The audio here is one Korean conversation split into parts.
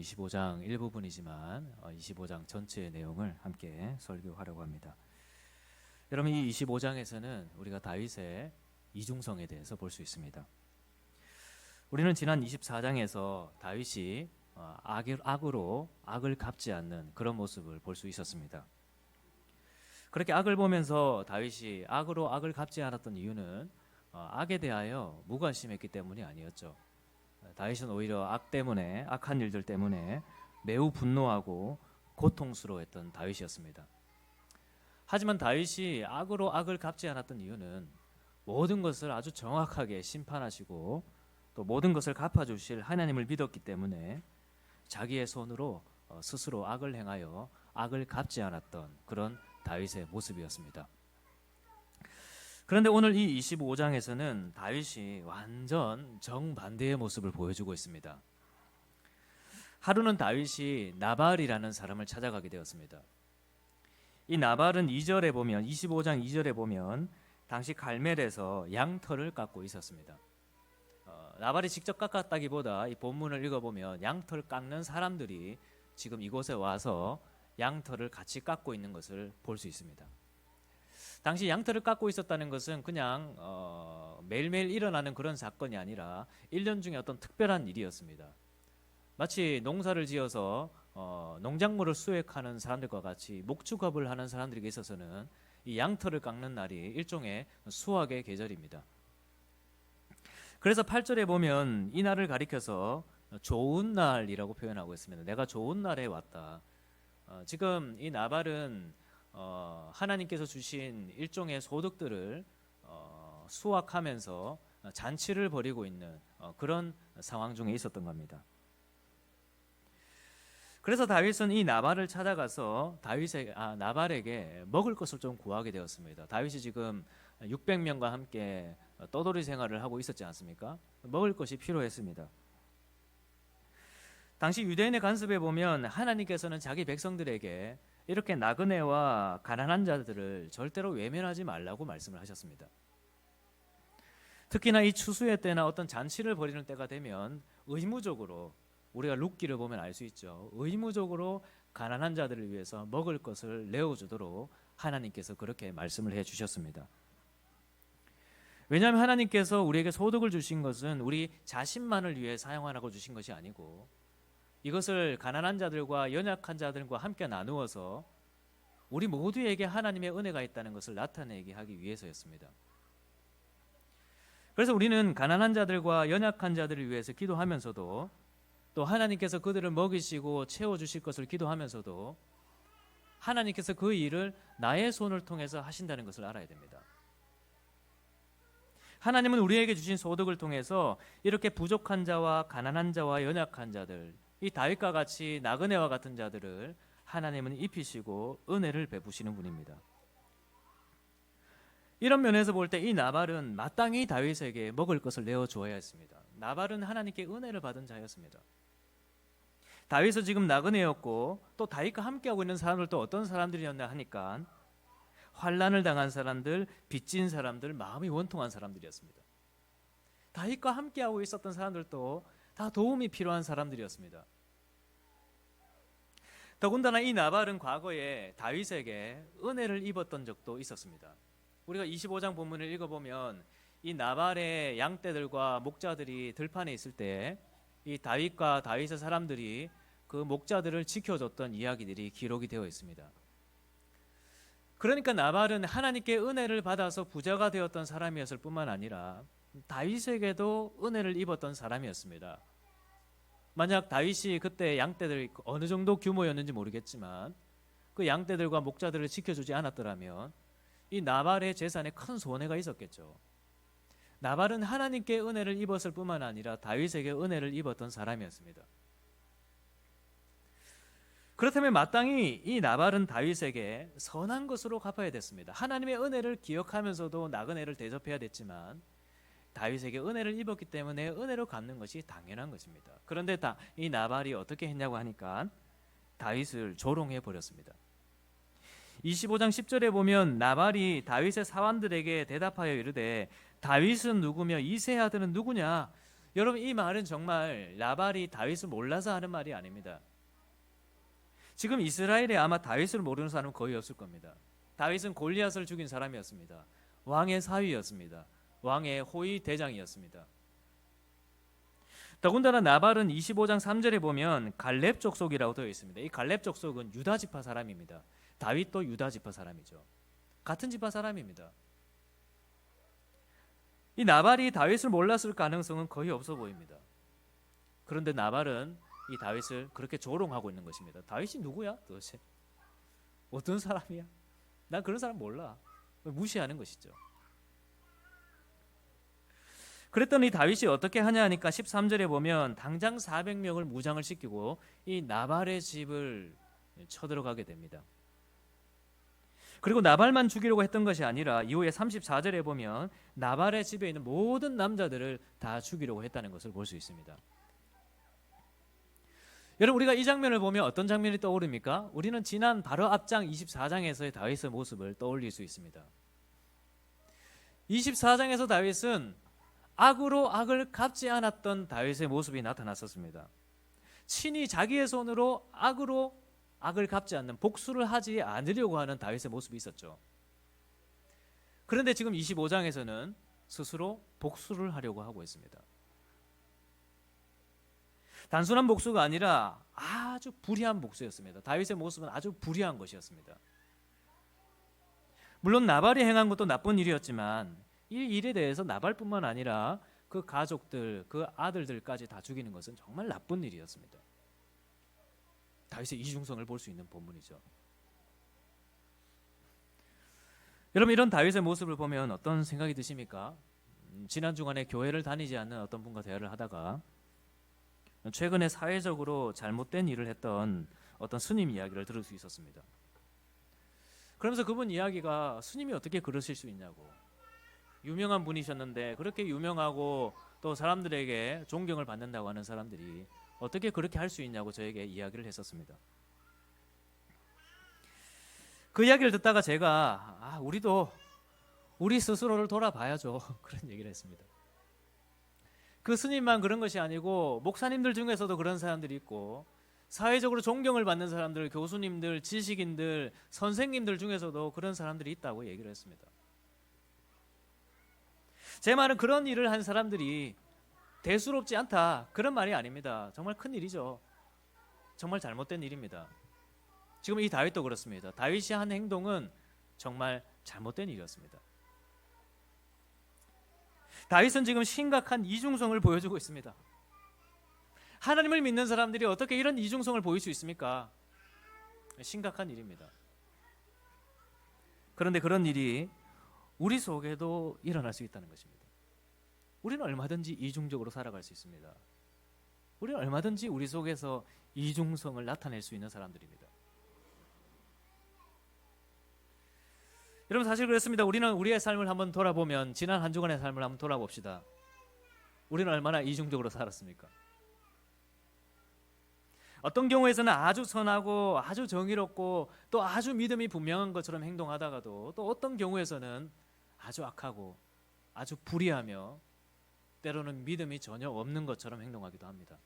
25장 일부분이지만 25장 전체의 내용을 함께 설교하려고 합니다. 여러분, 이 25장에서는 우리가 다윗의 이중성에 대해서 볼 수 있습니다. 우리는 지난 24장에서 다윗이 악으로 악을 갚지 않는 그런 모습을 볼 수 있었습니다. 그렇게 악을 보면서 다윗이 악으로 악을 갚지 않았던 이유는 악에 대하여 무관심했기 때문이 아니었죠. 다윗은 오히려 악한 일들 때문에 매우 분노하고 고통스러워했던 다윗이었습니다. 하지만 다윗이 악으로 악을 갚지 않았던 이유는 모든 것을 아주 정확하게 심판하시고 또 모든 것을 갚아주실 하나님을 믿었기 때문에 자기의 손으로 스스로 악을 행하여 악을 갚지 않았던 그런 다윗의 모습이었습니다. 그런데 오늘 이 25장에서는 다윗이 완전 정반대의 모습을 보여주고 있습니다. 하루는 다윗이 나발이라는 사람을 찾아가게 되었습니다. 이 나발은 25장 2절에 보면 당시 갈멜에서 양털을 깎고 있었습니다. 나발이 직접 깎았다기보다 이 본문을 읽어보면 양털 깎는 사람들이 지금 이곳에 와서 양털을 같이 깎고 있는 것을 볼 수 있습니다. 당시 양털을 깎고 있었다는 것은 그냥 매일매일 일어나는 그런 사건이 아니라 1년 중에 어떤 특별한 일이었습니다. 마치 농사를 지어서 농작물을 수확하는 사람들과 같이 목축업을 하는 사람들에게 있어서는 이 양털을 깎는 날이 일종의 수확의 계절입니다. 그래서 8절에 보면 이 날을 가리켜서 좋은 날이라고 표현하고 있습니다. 내가 좋은 날에 왔다. 지금 이 나발은 하나님께서 주신 일종의 소득들을 수확하면서 잔치를 벌이고 있는 그런 상황 중에 있었던 겁니다. 그래서 다윗은 이 나발을 찾아가서 나발에게 먹을 것을 좀 구하게 되었습니다. 다윗이 지금 600명과 함께 떠돌이 생활을 하고 있었지 않습니까? 먹을 것이 필요했습니다. 당시 유대인의 관습에 보면 하나님께서는 자기 백성들에게 이렇게 나그네와 가난한 자들을 절대로 외면하지 말라고 말씀을 하셨습니다. 특히나 이 추수의 때나 어떤 잔치를 벌이는 때가 되면 의무적으로, 우리가 룻기를 보면 알 수 있죠, 의무적으로 가난한 자들을 위해서 먹을 것을 내어주도록 하나님께서 그렇게 말씀을 해주셨습니다. 왜냐하면 하나님께서 우리에게 소득을 주신 것은 우리 자신만을 위해 사용하라고 주신 것이 아니고 이것을 가난한 자들과 연약한 자들과 함께 나누어서 우리 모두에게 하나님의 은혜가 있다는 것을 나타내게 하기 위해서였습니다. 그래서 우리는 가난한 자들과 연약한 자들을 위해서 기도하면서도 또 하나님께서 그들을 먹이시고 채워주실 것을 기도하면서도 하나님께서 그 일을 나의 손을 통해서 하신다는 것을 알아야 됩니다. 하나님은 우리에게 주신 소득을 통해서 이렇게 부족한 자와 가난한 자와 연약한 자들, 이 다윗과 같이 나그네와 같은 자들을 하나님은 입히시고 은혜를 베푸시는 분입니다. 이런 면에서 볼 때 이 나발은 마땅히 다윗에게 먹을 것을 내어주어야 했습니다. 나발은 하나님께 은혜를 받은 자였습니다. 다윗은 지금 나그네였고 또 다윗과 함께하고 있는 사람들도 어떤 사람들이었나 하니까 환난을 당한 사람들, 빚진 사람들, 마음이 원통한 사람들이었습니다. 다윗과 함께하고 있었던 사람들도 다 도움이 필요한 사람들이었습니다. 더군다나 이 나발은 과거에 다윗에게 은혜를 입었던 적도 있었습니다. 우리가 25장 본문을 읽어보면 이 나발의 양떼들과 목자들이 들판에 있을 때 이 다윗과 다윗의 사람들이 그 목자들을 지켜줬던 이야기들이 기록이 되어 있습니다. 그러니까 나발은 하나님께 은혜를 받아서 부자가 되었던 사람이었을 뿐만 아니라 다윗에게도 은혜를 입었던 사람이었습니다. 만약 다윗이 그때 양떼들이 어느 정도 규모였는지 모르겠지만 그 양떼들과 목자들을 지켜주지 않았더라면 이 나발의 재산에 큰 손해가 있었겠죠. 나발은 하나님께 은혜를 입었을 뿐만 아니라 다윗에게 은혜를 입었던 사람이었습니다. 그렇다면 마땅히 이 나발은 다윗에게 선한 것으로 갚아야 됐습니다. 하나님의 은혜를 기억하면서도 나그네를 대접해야 됐지만 다윗에게 은혜를 입었기 때문에 은혜로 갚는 것이 당연한 것입니다. 그런데 이 나발이 어떻게 했냐고 하니까 다윗을 조롱해 버렸습니다. 25장 10절에 보면 나발이 다윗의 사환들에게 대답하여 이르되 다윗은 누구며 이새의 아들은 누구냐? 여러분, 이 말은 정말 나발이 다윗을 몰라서 하는 말이 아닙니다. 지금 이스라엘에 아마 다윗을 모르는 사람은 거의 없을 겁니다. 다윗은 골리앗을 죽인 사람이었습니다. 왕의 사위였습니다. 왕의 호위 대장이었습니다. 더군다나 나발은 25장 3절에 보면 갈렙 족속이라고 되어 있습니다. 이 갈렙 족속은 유다 지파 사람입니다. 다윗도 유다 지파 사람이죠. 같은 지파 사람입니다. 이 나발이 다윗을 몰랐을 가능성은 거의 없어 보입니다. 그런데 나발은 이 다윗을 그렇게 조롱하고 있는 것입니다. 다윗이 누구야 도대체? 어떤 사람이야? 난 그런 사람 몰라. 무시하는 것이죠. 그랬더니 다윗이 어떻게 하냐 하니까 13절에 보면 당장 400명을 무장을 시키고 이 나발의 집을 쳐들어가게 됩니다. 그리고 나발만 죽이려고 했던 것이 아니라 이후에 34절에 보면 나발의 집에 있는 모든 남자들을 다 죽이려고 했다는 것을 볼 수 있습니다. 여러분, 우리가 이 장면을 보면 어떤 장면이 떠오릅니까? 우리는 지난 바로 앞장 24장에서의 다윗의 모습을 떠올릴 수 있습니다. 24장에서 다윗은 악으로 악을 갚지 않았던 다윗의 모습이 나타났었습니다. 친히 자기의 손으로 악으로 악을 갚지 않는, 복수를 하지 않으려고 하는 다윗의 모습이 있었죠. 그런데 지금 25장에서는 스스로 복수를 하려고 하고 있습니다. 단순한 복수가 아니라 아주 불의한 복수였습니다. 다윗의 모습은 아주 불의한 것이었습니다. 물론 나발이 행한 것도 나쁜 일이었지만 이 일에 대해서 나발뿐만 아니라 그 가족들, 그 아들들까지 다 죽이는 것은 정말 나쁜 일이었습니다. 다윗의 이중성을 볼 수 있는 본문이죠. 여러분, 이런 다윗의 모습을 보면 어떤 생각이 드십니까? 지난 주간에 교회를 다니지 않는 어떤 분과 대화를 하다가 최근에 사회적으로 잘못된 일을 했던 어떤 스님 이야기를 들을 수 있었습니다. 그러면서 그분 이야기가 스님이 어떻게 그러실 수 있냐고, 유명한 분이셨는데 그렇게 유명하고 또 사람들에게 존경을 받는다고 하는 사람들이 어떻게 그렇게 할 수 있냐고 저에게 이야기를 했었습니다. 그 이야기를 듣다가 제가 우리도 우리 스스로를 돌아봐야죠 그런 얘기를 했습니다. 그 스님만 그런 것이 아니고 목사님들 중에서도 그런 사람들이 있고 사회적으로 존경을 받는 사람들, 교수님들, 지식인들, 선생님들 중에서도 그런 사람들이 있다고 얘기를 했습니다. 제 말은 그런 일을 한 사람들이 대수롭지 않다, 그런 말이 아닙니다. 정말 큰 일이죠. 정말 잘못된 일입니다. 지금 이 다윗도 그렇습니다. 다윗이 한 행동은 정말 잘못된 일이었습니다. 다윗은 지금 심각한 이중성을 보여주고 있습니다. 하나님을 믿는 사람들이 어떻게 이런 이중성을 보일 수 있습니까? 심각한 일입니다. 그런데 그런 일이 우리 속에도 일어날 수 있다는 것입니다. 우리는 얼마든지 이중적으로 살아갈 수 있습니다. 우리는 얼마든지 우리 속에서 이중성을 나타낼 수 있는 사람들입니다. 여러분, 사실 그렇습니다. 우리는 우리의 삶을 한번 돌아보면, 지난 한 주간의 삶을 한번 돌아봅시다. 우리는 얼마나 이중적으로 살았습니까? 어떤 경우에서는 아주 선하고 아주 정의롭고 또 아주 믿음이 분명한 것처럼 행동하다가도 또 어떤 경우에서는 아주 악하고 아주 불의하며 때로는 믿음이 전혀 없는 것처럼 행동하기도 합니다.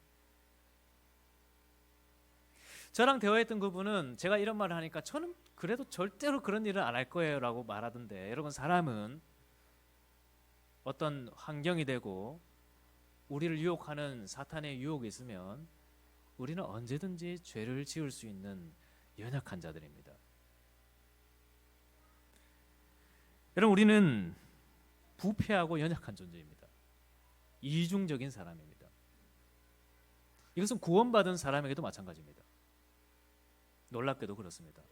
저랑 대화했던 그분은 제가 이런 말을 하니까 저는 그래도 절대로 그런 일은 안 할 거예요 라고 말하던데, 여러분, 사람은 어떤 환경이 되고 우리를 유혹하는 사탄의 유혹이 있으면 우리는 언제든지 죄를 지을 수 있는 연약한 자들입니다. 여러분, 우리는 부패하고 연약한 존재입니다. 이중적인 사람입니다. 이것은 구원받은 사람에게도 마찬가지입니다. 놀랍게도 그렇습니다.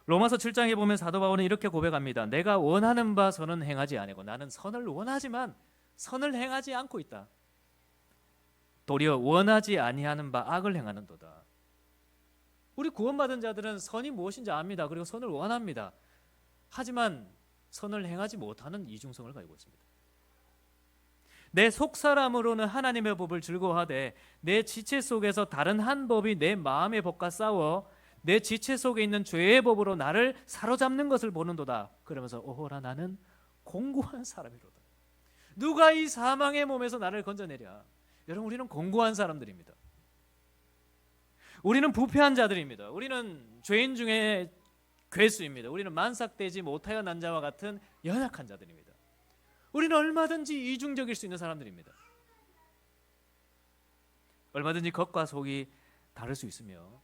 로마서 7장에 보면 사도 바울은 이렇게 고백합니다. 내가 원하는 바 선은 행하지 아니고 나는 선을 원하지만 선을 행하지 않고 있다. 도리어 원하지 아니하는 바 악을 행하는도다. 우리 구원받은 자들은 선이 무엇인지 압니다. 그리고 선을 원합니다. 하지만 선을 행하지 못하는 이중성을 가지고 있습니다. 내 속사람으로는 하나님의 법을 즐거워하되 내 지체 속에서 다른 한 법이 내 마음의 법과 싸워 내 지체 속에 있는 죄의 법으로 나를 사로잡는 것을 보는도다. 그러면서 오호라 나는 공고한 사람이로다. 누가 이 사망의 몸에서 나를 건져내랴? 여러분, 우리는 공고한 사람들입니다. 우리는 부패한 자들입니다. 우리는 죄인 중에 괴수입니다. 우리는 만삭되지 못하여 난 자와 같은 연약한 자들입니다. 우리는 얼마든지 이중적일 수 있는 사람들입니다. 얼마든지 겉과 속이 다를 수 있으며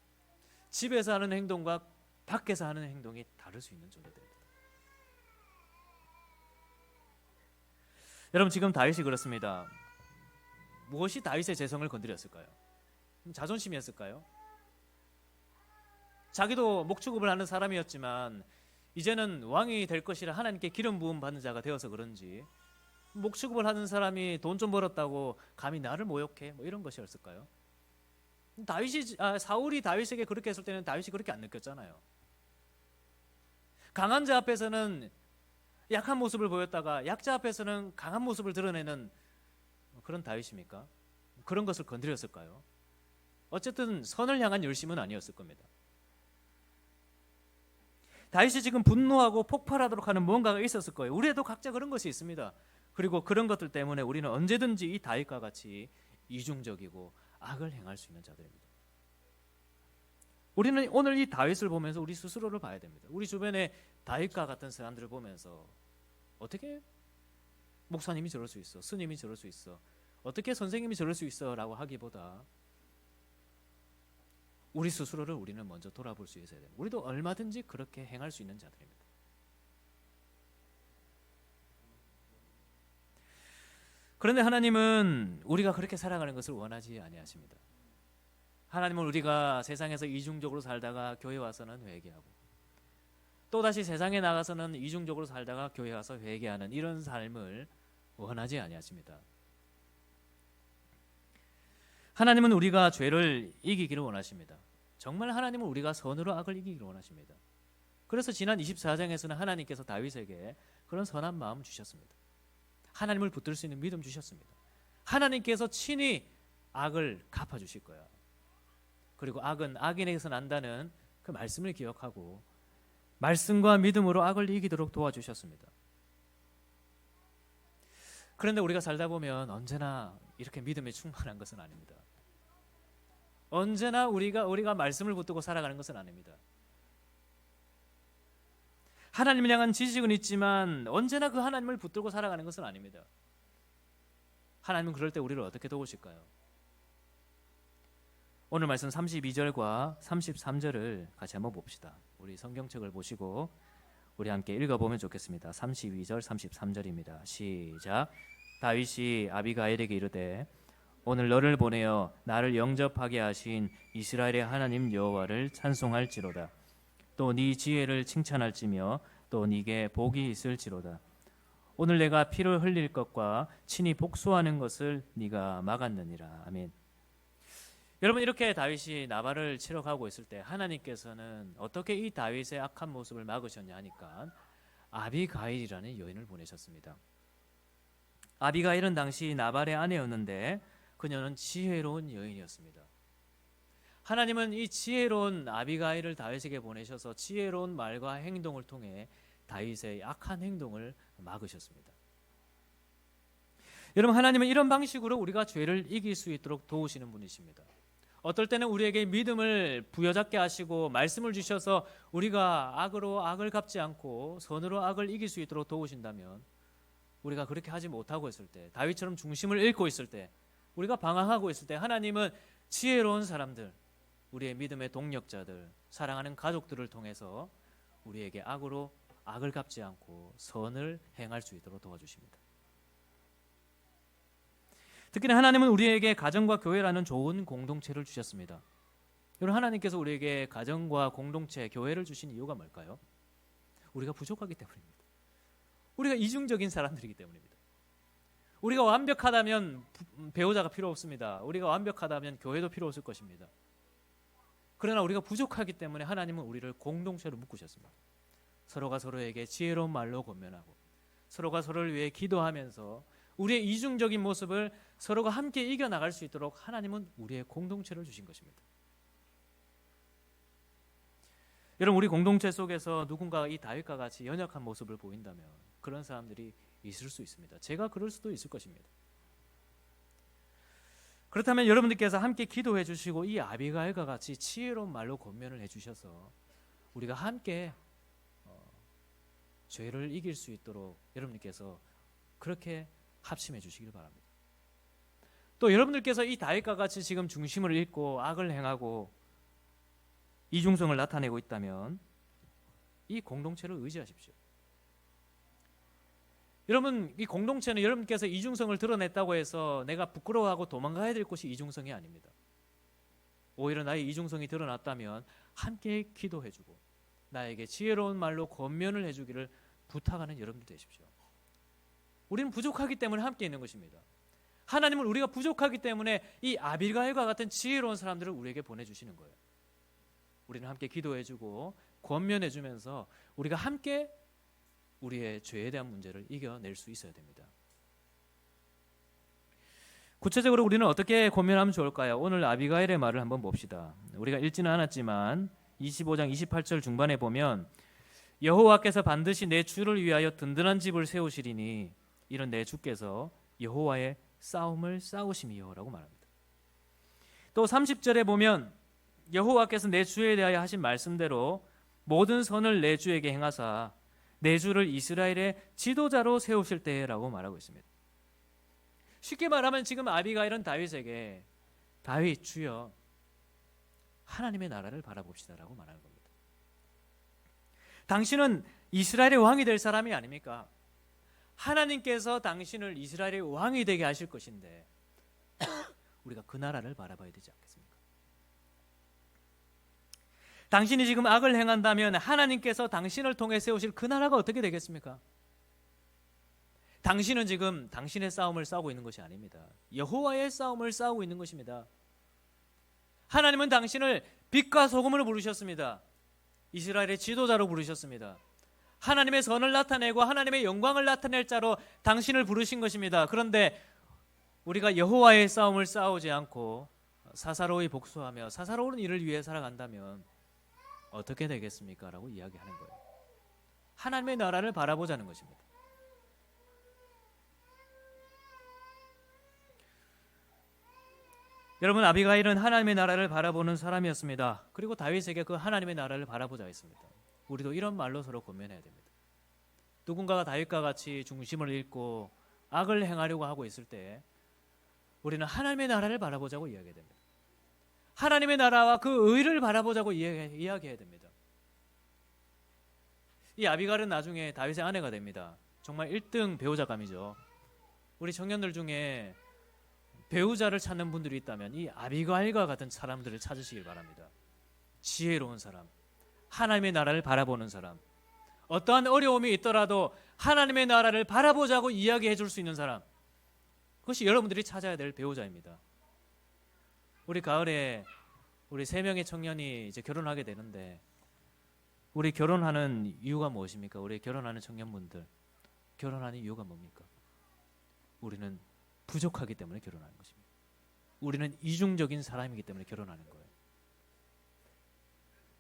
집에서 하는 행동과 밖에서 하는 행동이 다를 수 있는 존재들입니다. 여러분, 지금 다윗이 그렇습니다. 무엇이 다윗의 재성을 건드렸을까요? 자존심이었을까요? 자기도 목축업을 하는 사람이었지만 이제는 왕이 될 것이라 하나님께 기름 부음 받는 자가 되어서 그런지 목축업을 하는 사람이 돈 좀 벌었다고 감히 나를 모욕해? 뭐 이런 것이었을까요? 사울이 다윗에게 그렇게 했을 때는 다윗이 그렇게 안 느꼈잖아요. 강한 자 앞에서는 약한 모습을 보였다가 약자 앞에서는 강한 모습을 드러내는 그런 다윗입니까? 그런 것을 건드렸을까요? 어쨌든 선을 향한 열심은 아니었을 겁니다. 다윗이 지금 분노하고 폭발하도록 하는 무언가가 있었을 거예요. 우리에도 각자 그런 것이 있습니다. 그리고 그런 것들 때문에 우리는 언제든지 이 다윗과 같이 이중적이고 악을 행할 수 있는 자들입니다. 우리는 오늘 이 다윗을 보면서 우리 스스로를 봐야 됩니다. 우리 주변에 다윗과 같은 사람들을 보면서 어떻게 목사님이 저럴 수 있어? 스님이 저럴 수 있어? 어떻게 선생님이 저럴 수 있어? 라고 하기보다 우리 스스로를 우리는 먼저 돌아볼 수 있어야 돼요. 우리도 얼마든지 그렇게 행할 수 있는 자들입니다. 그런데 하나님은 우리가 그렇게 살아가는 것을 원하지 아니하십니다. 하나님은 우리가 세상에서 이중적으로 살다가 교회 와서는 회개하고 또다시 세상에 나가서는 이중적으로 살다가 교회 와서 회개하는 이런 삶을 원하지 아니하십니다. 하나님은 우리가 죄를 이기기를 원하십니다. 정말 하나님은 우리가 선으로 악을 이기기를 원하십니다. 그래서 지난 24장에서는 하나님께서 다윗에게 그런 선한 마음 주셨습니다. 하나님을 붙들 수 있는 믿음 주셨습니다. 하나님께서 친히 악을 갚아주실 거야. 그리고 악은 악인에게서 난다는 그 말씀을 기억하고 말씀과 믿음으로 악을 이기도록 도와주셨습니다. 그런데 우리가 살다 보면 언제나 이렇게 믿음에 충만한 것은 아닙니다. 언제나 우리가 말씀을 붙들고 살아가는 것은 아닙니다. 하나님을 향한 지식은 있지만 언제나 그 하나님을 붙들고 살아가는 것은 아닙니다. 하나님은 그럴 때 우리를 어떻게 도우실까요? 오늘 말씀 32절과 33절을 같이 한번 봅시다. 우리 성경책을 보시고 우리 함께 읽어보면 좋겠습니다. 32절 33절입니다. 시작. 다윗이 아비가일에게 이르되 오늘 너를 보내어 나를 영접하게 하신 이스라엘의 하나님 여호와를 찬송할지로다. 또 네 지혜를 칭찬할지며 또 네게 복이 있을지로다. 오늘 내가 피를 흘릴 것과 친히 복수하는 것을 네가 막았느니라. 아멘. 여러분, 이렇게 다윗이 나발을 치러 가고 있을 때 하나님께서는 어떻게 이 다윗의 악한 모습을 막으셨냐 하니까 아비가일이라는 여인을 보내셨습니다. 아비가일은 당시 나발의 아내였는데 그녀는 지혜로운 여인이었습니다. 하나님은 이 지혜로운 아비가일을 다윗에게 보내셔서 지혜로운 말과 행동을 통해 다윗의 악한 행동을 막으셨습니다. 여러분, 하나님은 이런 방식으로 우리가 죄를 이길 수 있도록 도우시는 분이십니다. 어떨 때는 우리에게 믿음을 부여잡게 하시고 말씀을 주셔서 우리가 악으로 악을 갚지 않고 선으로 악을 이길 수 있도록 도우신다면, 우리가 그렇게 하지 못하고 있을 때, 다윗처럼 중심을 잃고 있을 때, 우리가 방황하고 있을 때 하나님은 지혜로운 사람들, 우리의 믿음의 동력자들, 사랑하는 가족들을 통해서 우리에게 악으로 악을 갚지 않고 선을 행할 수 있도록 도와주십니다. 특히나 하나님은 우리에게 가정과 교회라는 좋은 공동체를 주셨습니다. 여러분, 하나님께서 우리에게 가정과 공동체, 교회를 주신 이유가 뭘까요? 우리가 부족하기 때문입니다. 우리가 이중적인 사람들이기 때문입니다. 우리가 완벽하다면 배우자가 필요 없습니다. 우리가 완벽하다면 교회도 필요 없을 것입니다. 그러나 우리가 부족하기 때문에 하나님은 우리를 공동체로 묶으셨습니다. 서로가 서로에게 지혜로운 말로 권면하고 서로가 서로를 위해 기도하면서 우리의 이중적인 모습을 서로가 함께 이겨나갈 수 있도록 하나님은 우리의 공동체를 주신 것입니다. 여러분, 우리 공동체 속에서 누군가가 이 다윗과 같이 연약한 모습을 보인다면 그런 사람들이 있을 수 있습니다. 제가 그럴 수도 있을 것입니다. 그렇다면 여러분들께서 함께 기도해 주시고 이 아비가일과 같이 지혜로운 말로 권면을 해 주셔서 우리가 함께 죄를 이길 수 있도록 여러분들께서 그렇게 합심해 주시길 바랍니다. 또 여러분들께서 이 다윗과 같이 지금 중심을 잃고 악을 행하고 이중성을 나타내고 있다면 이 공동체를 의지하십시오. 여러분, 이 공동체는 여러분께서 이중성을 드러냈다고 해서 내가 부끄러워하고 도망가야 될 곳이 이중성이 아닙니다. 오히려 나의 이중성이 드러났다면 함께 기도해주고 나에게 지혜로운 말로 권면을 해주기를 부탁하는 여러분들 되십시오. 우리는 부족하기 때문에 함께 있는 것입니다. 하나님은 우리가 부족하기 때문에 이 아비가일과 같은 지혜로운 사람들을 우리에게 보내주시는 거예요. 우리는 함께 기도해주고 권면해주면서 우리가 함께 우리의 죄에 대한 문제를 이겨낼 수 있어야 됩니다. 구체적으로 우리는 어떻게 권면하면 좋을까요? 오늘 아비가일의 말을 한번 봅시다. 우리가 읽지는 않았지만 25장 28절 중반에 보면 여호와께서 반드시 내 주를 위하여 든든한 집을 세우시리니 이런 내 주께서 여호와의 싸움을 싸우심이요라고 말합니다. 또 30절에 보면 여호와께서 내 주에 대하여 하신 말씀대로 모든 선을 내 주에게 행하사 내 주를 이스라엘의 지도자로 세우실 때라고 말하고 있습니다. 쉽게 말하면 지금 아비가일은 다윗에게 다윗 주여 하나님의 나라를 바라봅시다라고 말하는 겁니다. 당신은 이스라엘의 왕이 될 사람이 아닙니까? 하나님께서 당신을 이스라엘의 왕이 되게 하실 것인데 우리가 그 나라를 바라봐야 되지 않겠습니까? 당신이 지금 악을 행한다면 하나님께서 당신을 통해 세우실 그 나라가 어떻게 되겠습니까? 당신은 지금 당신의 싸움을 싸우고 있는 것이 아닙니다. 여호와의 싸움을 싸우고 있는 것입니다. 하나님은 당신을 빛과 소금으로 부르셨습니다. 이스라엘의 지도자로 부르셨습니다. 하나님의 선을 나타내고 하나님의 영광을 나타낼 자로 당신을 부르신 것입니다. 그런데 우리가 여호와의 싸움을 싸우지 않고 사사로이 복수하며 사사로운 일을 위해 살아간다면 어떻게 되겠습니까? 라고 이야기하는 거예요. 하나님의 나라를 바라보자는 것입니다. 여러분, 아비가일은 하나님의 나라를 바라보는 사람이었습니다. 그리고 다윗에게 그 하나님의 나라를 바라보자 했습니다. 우리도 이런 말로 서로 권면해야 됩니다. 누군가가 다윗과 같이 중심을 잃고 악을 행하려고 하고 있을 때 우리는 하나님의 나라를 바라보자고 이야기해야 됩니다. 하나님의 나라와 그 의를 바라보자고 이야기해야 됩니다. 이 아비가일은 나중에 다윗의 아내가 됩니다. 정말 1등 배우자감이죠. 우리 청년들 중에 배우자를 찾는 분들이 있다면 이 아비가일과 같은 사람들을 찾으시길 바랍니다. 지혜로운 사람, 하나님의 나라를 바라보는 사람, 어떠한 어려움이 있더라도 하나님의 나라를 바라보자고 이야기해 줄 수 있는 사람, 그것이 여러분들이 찾아야 될 배우자입니다. 우리 가을에 우리 3명의 청년이 이제 결혼하게 되는데 우리 결혼하는 이유가 무엇입니까? 우리 결혼하는 청년분들 결혼하는 이유가 뭡니까? 우리는 부족하기 때문에 결혼하는 것입니다. 우리는 이중적인 사람이기 때문에 결혼하는 거예요.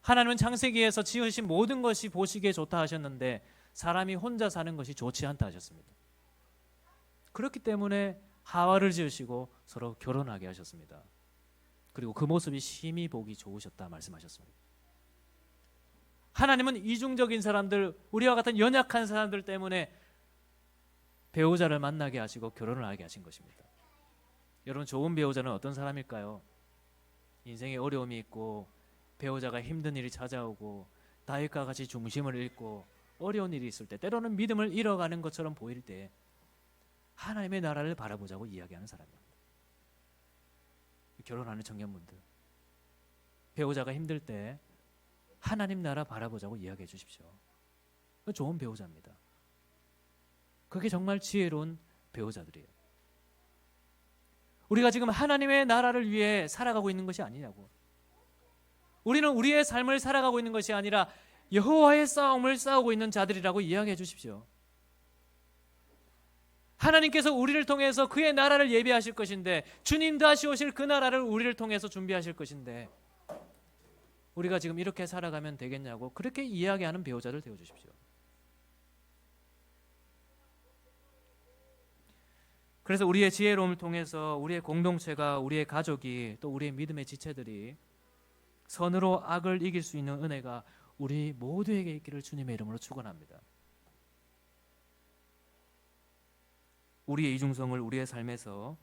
하나님은 창세기에서 지으신 모든 것이 보시기에 좋다 하셨는데 사람이 혼자 사는 것이 좋지 않다 하셨습니다. 그렇기 때문에 하와를 지으시고 서로 결혼하게 하셨습니다. 그리고 그 모습이 심히 보기 좋으셨다 말씀하셨습니다. 하나님은 이중적인 사람들, 우리와 같은 연약한 사람들 때문에 배우자를 만나게 하시고 결혼을 하게 하신 것입니다. 여러분, 좋은 배우자는 어떤 사람일까요? 인생에 어려움이 있고 배우자가 힘든 일이 찾아오고 다윗과 같이 중심을 잃고 어려운 일이 있을 때 때로는 믿음을 잃어가는 것처럼 보일 때 하나님의 나라를 바라보자고 이야기하는 사람입니다. 결혼하는 청년분들, 배우자가 힘들 때 하나님 나라 바라보자고 이야기해 주십시오. 좋은 배우자입니다. 그게 정말 지혜로운 배우자들이에요. 우리가 지금 하나님의 나라를 위해 살아가고 있는 것이 아니냐고. 우리는 우리의 삶을 살아가고 있는 것이 아니라 여호와의 싸움을 싸우고 있는 자들이라고 이야기해 주십시오. 하나님께서 우리를 통해서 그의 나라를 예비하실 것인데 주님 다시 오실 그 나라를 우리를 통해서 준비하실 것인데 우리가 지금 이렇게 살아가면 되겠냐고 그렇게 이야기하는 배우자를 되어 주십시오. 그래서 우리의 지혜로움을 통해서 우리의 공동체가, 우리의 가족이, 또 우리의 믿음의 지체들이 선으로 악을 이길 수 있는 은혜가 우리 모두에게 있기를 주님의 이름으로 축원합니다. 우리의 이중성을 우리의 삶에서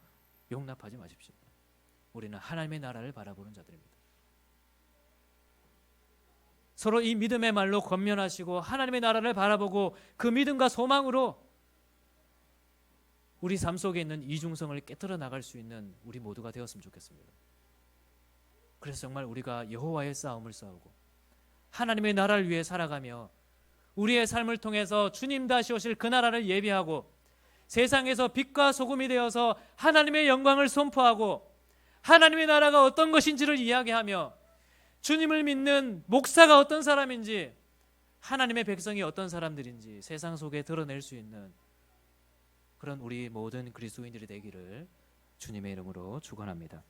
용납하지 마십시오. 우리는 하나님의 나라를 바라보는 자들입니다. 서로 이 믿음의 말로 권면하시고 하나님의 나라를 바라보고 그 믿음과 소망으로 우리 삶 속에 있는 이중성을 깨뜨려 나갈 수 있는 우리 모두가 되었으면 좋겠습니다. 그래서 정말 우리가 여호와의 싸움을 싸우고 하나님의 나라를 위해 살아가며 우리의 삶을 통해서 주님 다시 오실 그 나라를 예비하고 세상에서 빛과 소금이 되어서 하나님의 영광을 선포하고 하나님의 나라가 어떤 것인지를 이야기하며 주님을 믿는 목사가 어떤 사람인지, 하나님의 백성이 어떤 사람들인지 세상 속에 드러낼 수 있는 그런 우리 모든 그리스도인들이 되기를 주님의 이름으로 축원합니다.